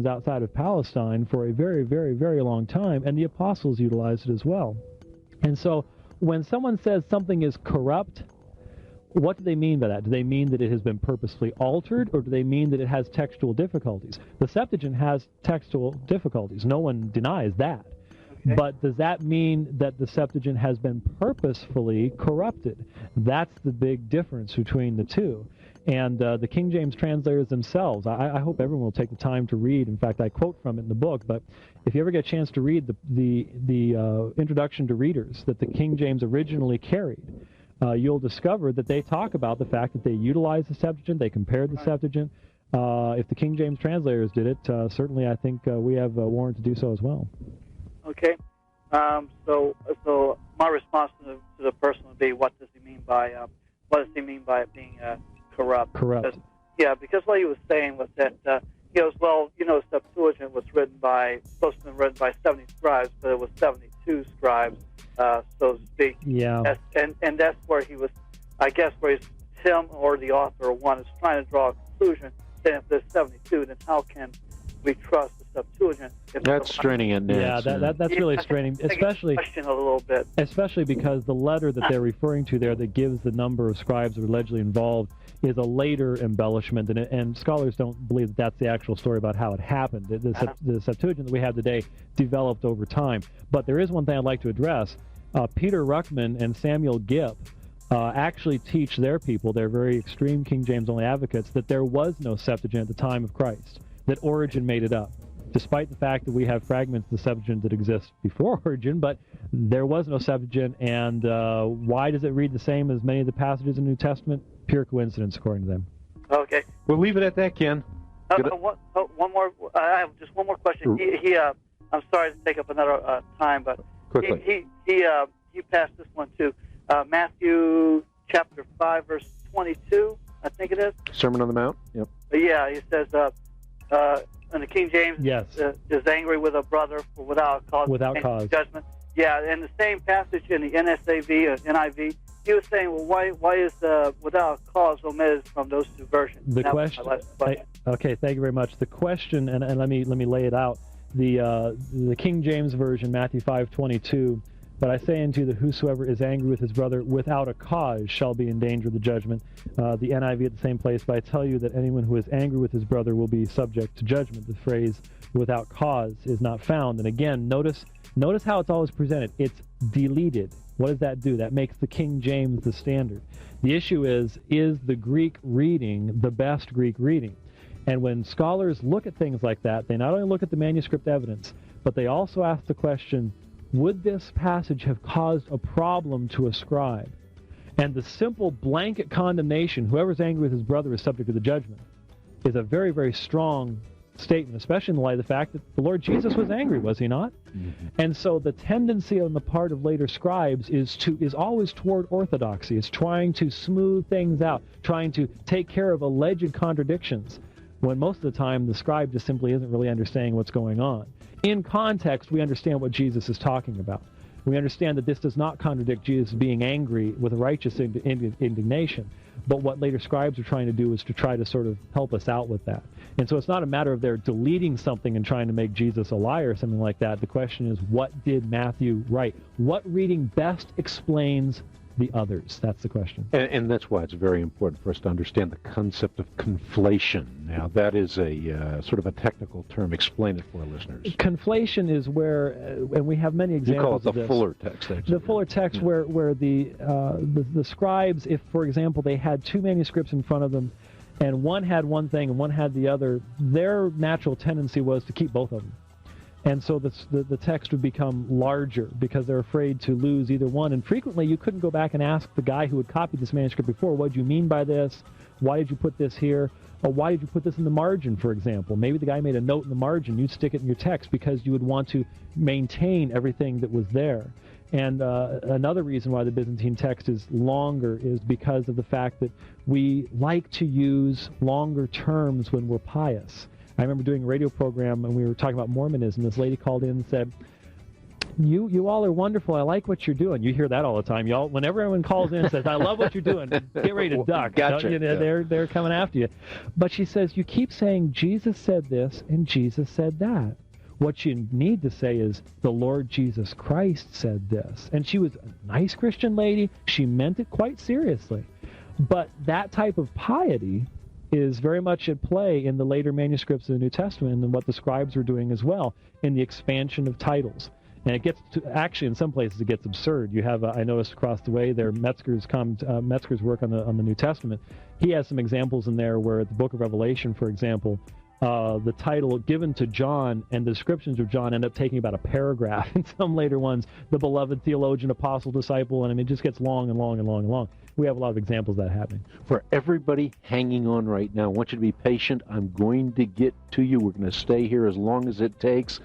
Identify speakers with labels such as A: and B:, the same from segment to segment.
A: Christians outside of Palestine for a very, very, very long time, and the apostles utilized it as well. And so when someone says something is corrupt, what do they mean by that? Do they mean that it has been purposefully altered, or do they mean that it has textual difficulties? The Septuagint has textual difficulties. No one denies that. Okay. But does that mean that the Septuagint has been purposefully corrupted? That's the big difference between the two. And the King James translators themselves, I hope everyone will take the time to read. In fact, I quote from it in the book, but if you ever get a chance to read the introduction to readers that the King James originally carried, you'll discover that they talk about the fact that they utilized the Septuagint, they compared the Septuagint. If the King James translators did it, certainly I think we have a warrant to do so as well.
B: Okay. So my response to the person would be, what does he mean by it being corrupt?
A: Corrupt.
B: Because what he was saying was that he goes, Septuagint was supposed to be written by 70 scribes, but it was 72 scribes, so to speak.
A: Yeah.
B: And that's where he was, I guess, where him or the author or one is trying to draw a conclusion that if there's 72, then how can we trust the Septuagint?
C: That's straining it.
A: Yeah, that's really straining, especially
B: question a little bit.
A: Especially because the letter that they're referring to there that gives the number of scribes that are allegedly involved is a later embellishment, and scholars don't believe that that's the actual story about how it happened. The Septuagint that we have today developed over time. But there is one thing I'd like to address. Peter Ruckman and Samuel Gipp actually teach their people, they're very extreme King James only advocates, that there was no Septuagint at the time of Christ, that Origen made it up, despite the fact that we have fragments of the Septuagint that exist before Origen, but there was no Septuagint, and why does it read the same as many of the passages in the New Testament? Pure coincidence, according to them.
B: Okay.
C: We'll leave it at that, Ken.
B: One more. I have just one more question. I'm sorry to take up another time, but
C: quickly.
B: He passed this one too. Matthew chapter 5, verse 22, I think it is.
C: Sermon on the Mount. Yep.
B: Yeah, he says, in the King James,
A: yes,
B: is angry with a brother for without cause.
A: Without cause.
B: Judgment. Yeah, and the same passage in the NSAV or NIV, he was saying, well, why is without cause omitted from those two versions?
A: The question. Okay, thank you very much. The question, and let me lay it out. The King James version, Matthew 5:22. But I say unto you that whosoever is angry with his brother without a cause shall be in danger of the judgment. The NIV at the same place, but I tell you that anyone who is angry with his brother will be subject to judgment. The phrase without cause is not found. And again, notice how it's always presented. It's deleted. What does that do? That makes the King James the standard. The issue is the Greek reading the best Greek reading? And when scholars look at things like that, they not only look at the manuscript evidence, but they also ask the question, would this passage have caused a problem to a scribe? And the simple blanket condemnation, whoever's angry with his brother is subject to the judgment, is a very, very strong statement, especially in the light of the fact that the Lord Jesus was angry, was he not? Mm-hmm. And so the tendency on the part of later scribes is always toward orthodoxy. It's trying to smooth things out, trying to take care of alleged contradictions, when most of the time the scribe just simply isn't really understanding what's going on. In context, we understand what Jesus is talking about. We understand that this does not contradict Jesus being angry with righteous indignation. But what later scribes are trying to do is to try to sort of help us out with that. And so it's not a matter of they're deleting something and trying to make Jesus a liar or something like that. The question is, what did Matthew write? What reading best explains the others? That's the question.
C: And that's why it's very important for us to understand the concept of conflation. Now, that is a sort of a technical term. Explain it for our listeners.
A: Conflation is where, and we have many examples
C: of this. You call it the fuller text, actually.
A: The fuller text, yeah. where the scribes, if, for example, they had two manuscripts in front of them, and one had one thing and one had the other, their natural tendency was to keep both of them. And so the text would become larger because they're afraid to lose either one. And frequently you couldn't go back and ask the guy who had copied this manuscript before, what do you mean by this? Why did you put this here? Or why did you put this in the margin, for example? Maybe the guy made a note in the margin. You'd stick it in your text because you would want to maintain everything that was there. And another reason why the Byzantine text is longer is because of the fact that we like to use longer terms when we're pious. I remember doing a radio program and we were talking about Mormonism. This lady called in and said, You all are wonderful. I like what you're doing. You hear that all the time. Y'all, whenever everyone calls in and says, I love what you're doing, get ready to duck.
C: Gotcha.
A: You know,
C: Yeah.
A: they're coming after you. But she says, you keep saying Jesus said this and Jesus said that. What you need to say is, the Lord Jesus Christ said this. And she was a nice Christian lady. She meant it quite seriously. But that type of piety is very much at play in the later manuscripts of the New Testament and what the scribes were doing as well in the expansion of titles. And it gets to, actually, in some places, it gets absurd. You have, I noticed across the way there, Metzger's work on the New Testament. He has some examples in there where the book of Revelation, for example, the title given to John and the descriptions of John end up taking about a paragraph. In some later ones, the beloved theologian, apostle, disciple, and I mean, it just gets long and long and long and long. We have a lot of examples of that happening.
C: For everybody hanging on right now, I want you to be patient. I'm going to get to you. We're going to stay here as long as it takes.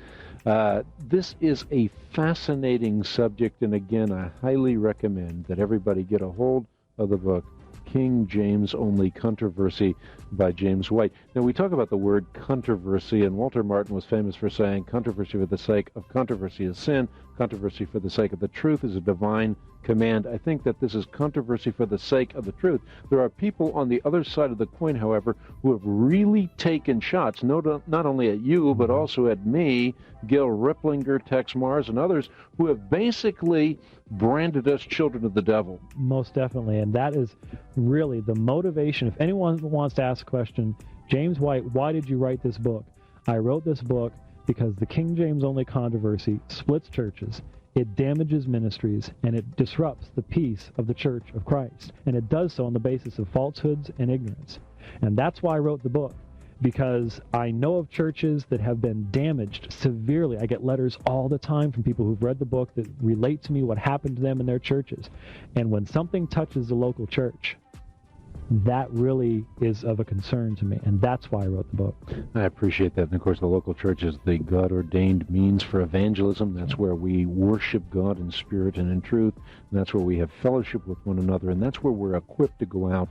C: This is a fascinating subject, and again, I highly recommend that everybody get a hold of the book, King James Only Controversy by James White. Now, we talk about the word controversy, and Walter Martin was famous for saying, controversy for the sake of controversy is sin, controversy for the sake of the truth is a divine command. I think that this is controversy for the sake of the truth. There are people on the other side of the coin, however, who have really taken shots, not only at you, but also at me, Gil Ripplinger, Tex Mars, and others, who have basically branded us children of the devil.
A: Most definitely, and that is really the motivation. If anyone wants to ask a question, James White, why did you write this book? I wrote this book because the King James Only controversy splits churches. It damages ministries, and it disrupts the peace of the Church of Christ. And it does so on the basis of falsehoods and ignorance. And that's why I wrote the book, because I know of churches that have been damaged severely. I get letters all the time from people who've read the book that relate to me what happened to them in their churches. And when something touches the local church, that really is of a concern to me, and that's why I wrote the book.
C: I appreciate that. And of course, the local church is the God-ordained means for evangelism. That's where we worship God in spirit and in truth. And that's where we have fellowship with one another. And that's where we're equipped to go out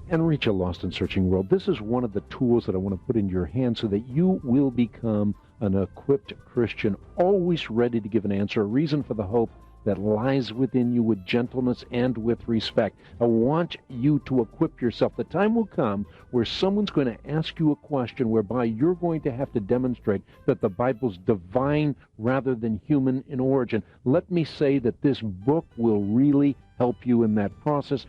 C: and reach a lost and searching world. This is one of the tools that I want to put in your hands so that you will become an equipped Christian, always ready to give an answer, a reason for the hope that lies within you with gentleness and with respect. I want you to equip yourself. The time will come where someone's going to ask you a question whereby you're going to have to demonstrate that the Bible's divine rather than human in origin. Let me say that this book will really help you in that process.